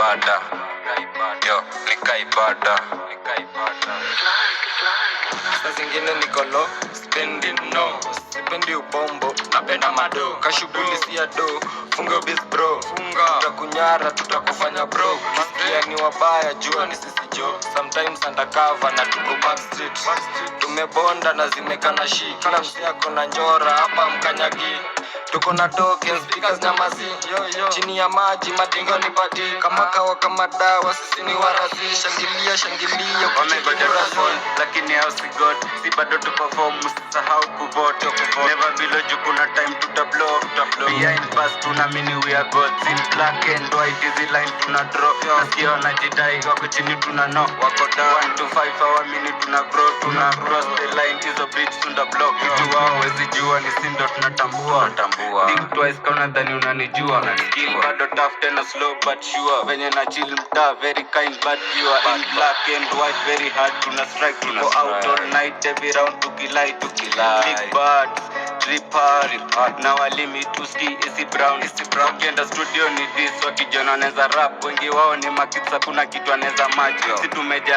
ibada. Yo, nika ibada. Saa zingine niko low, spending no. Sipendi ubombo, napenda mado. Kashughuli si ya do, funga biz bro. Tutakunyara, tutakufanya bro. Kisikia ni wabaya, jua ni sisi jo. Sometimes undercover na tuko backstreet. Tumebonda na zimekana shi. Kila msi yako na njora, hapa mkanyagi. Tuko na tokens, speakers na mazi. Chini ya maji, madingo ni pati. Kama kawa kama dawa, sisi ni warasi. Shangilia, shangilia, Wamegoja kufall, lakini hao si God. Si bado tu perform, usisahau kuvote. Never below juu kuna time tutablow. Behind bars tunaamini we are gods. In black and white, hizi line tuna draw. Nasikia wanajidai, wako chini tuna know. Wako down 1 to 5 hour minute tuna grow. Tuna cross the line, hizo beats tuna block. Kitu wao wezi jua, ni sindo tunatambua. Think twice kauna dhani unanijua. Skill bado tough tena slow but sure. Venye na chill mtaa, very kind but pure. In black and white, very hard tuna strike. Tuko out all night, every round tukilai. Big birds, drip hard. Na walimi tuski isi brown. Ukienda studio ni this, wakijona neza rap. Wengi wao ni makitsa, kuna kitu aneza match. Si tumeja